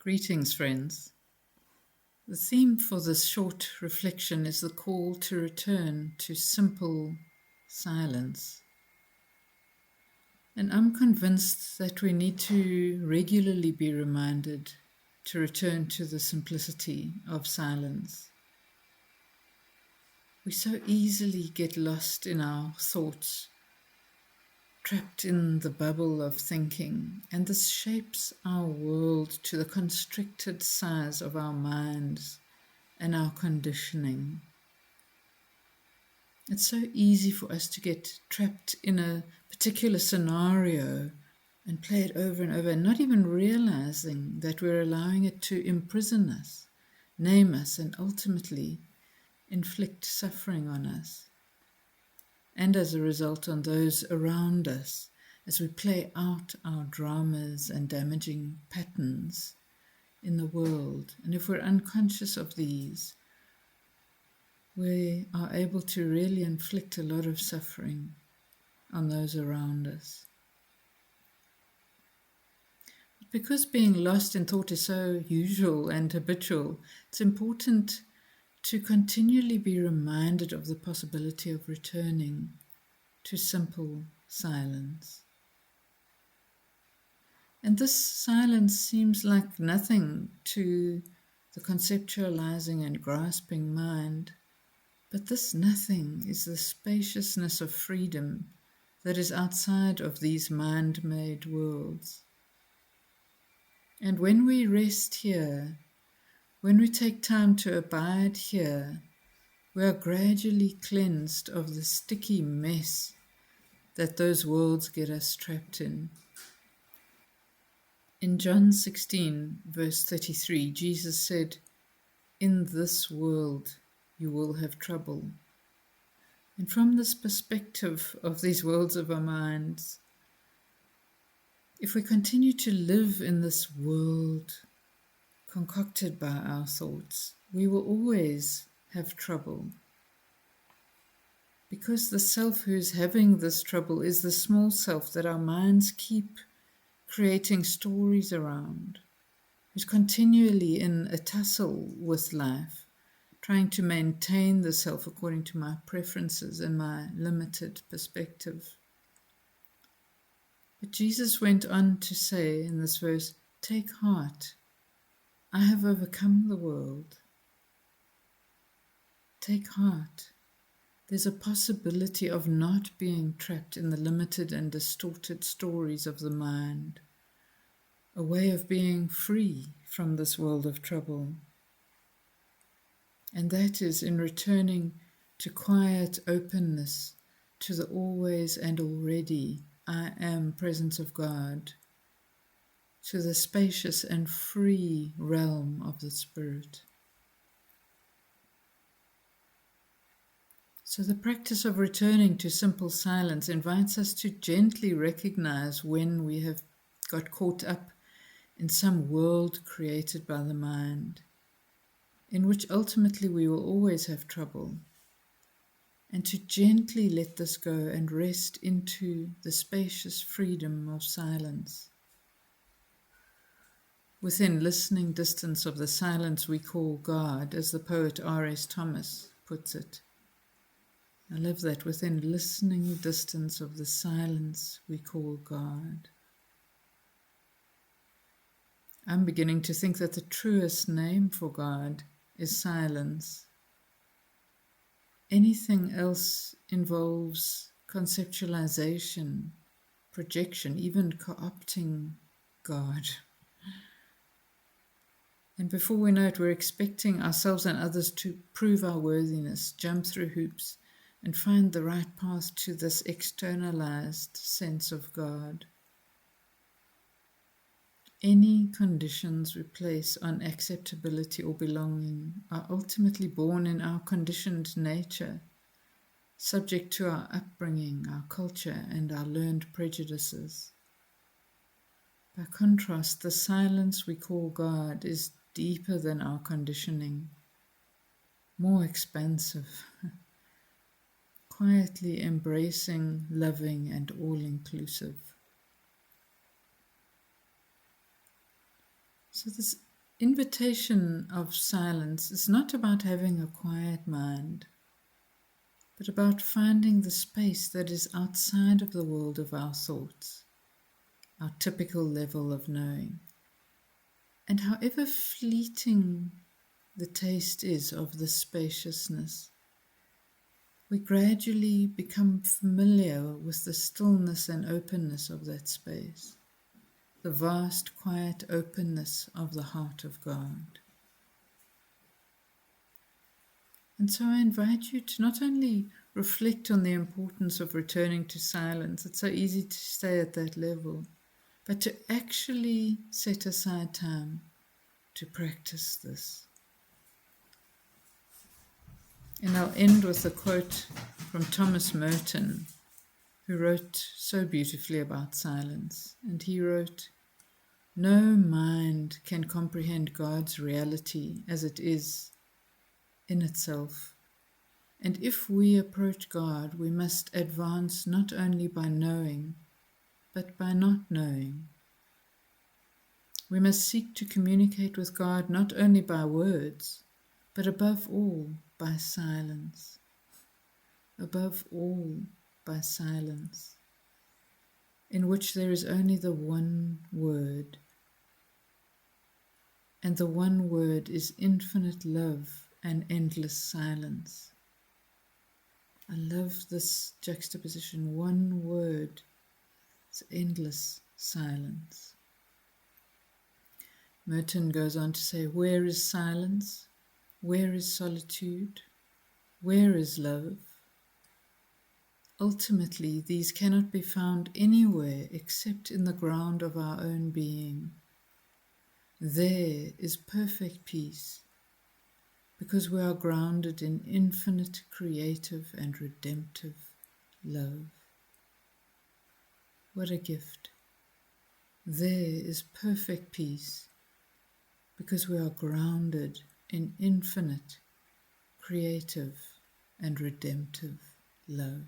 Greetings, friends. The theme for this short reflection is the call to return to simple silence. And I'm convinced that we need to regularly be reminded to return to the simplicity of silence. We so easily get lost in our thoughts, trapped in the bubble of thinking, and this shapes our world to the constricted size of our minds and our conditioning. It's so easy for us to get trapped in a particular scenario and play it over and over, and not even realizing that we're allowing it to imprison us, name us, and ultimately inflict suffering on us. And as a result, on those around us, as we play out our dramas and damaging patterns in the world. And if we're unconscious of these, we are able to really inflict a lot of suffering on those around us. Because being lost in thought is so usual and habitual, it's important to continually be reminded of the possibility of returning to simple silence. And this silence seems like nothing to the conceptualizing and grasping mind, but this nothing is the spaciousness of freedom that is outside of these mind-made worlds. And when we rest here, when we take time to abide here, we are gradually cleansed of the sticky mess that those worlds get us trapped in. In John 16, verse 33, Jesus said, "In this world you will have trouble." And from this perspective of these worlds of our minds, if we continue to live in this world concocted by our thoughts, we will always have trouble. Because the self who is having this trouble is the small self that our minds keep creating stories around, who's continually in a tussle with life, trying to maintain the self according to my preferences and my limited perspective. But Jesus went on to say in this verse, "Take heart, I have overcome the world." Take heart. There's a possibility of not being trapped in the limited and distorted stories of the mind, a way of being free from this world of trouble. And that is in returning to quiet openness, to the always and already I am presence of God, to the spacious and free realm of the Spirit. So the practice of returning to simple silence invites us to gently recognize when we have got caught up in some world created by the mind, in which ultimately we will always have trouble, and to gently let this go and rest into the spacious freedom of silence. Within listening distance of the silence we call God, as the poet R.S. Thomas puts it. I love that, within listening distance of the silence we call God. I'm beginning to think that the truest name for God is silence. Anything else involves conceptualization, projection, even co-opting God. And before we know it, we're expecting ourselves and others to prove our worthiness, jump through hoops, and find the right path to this externalized sense of God. Any conditions we place on acceptability or belonging are ultimately born in our conditioned nature, subject to our upbringing, our culture, and our learned prejudices. By contrast, the silence we call God is deeper than our conditioning, more expansive, quietly embracing, loving, and all-inclusive. So this invitation of silence is not about having a quiet mind, but about finding the space that is outside of the world of our thoughts, our typical level of knowing. And however fleeting the taste is of this spaciousness, we gradually become familiar with the stillness and openness of that space, the vast, quiet openness of the heart of God. And so I invite you to not only reflect on the importance of returning to silence, it's so easy to stay at that level, but to actually set aside time to practice this. And I'll end with a quote from Thomas Merton, who wrote so beautifully about silence. And he wrote, "No mind can comprehend God's reality as it is in itself. And if we approach God, we must advance not only by knowing, but by not knowing. We must seek to communicate with God not only by words, but above all by silence. Above all by silence, in which there is only the one word. And the one word is infinite love and endless silence." I love this juxtaposition. One word is endless silence. Merton goes on to say, where is silence? Where is solitude? Where is love? Ultimately, these cannot be found anywhere except in the ground of our own being. There is perfect peace, because we are grounded in infinite creative and redemptive love. What a gift. There is perfect peace, because we are grounded in infinite creative and redemptive love.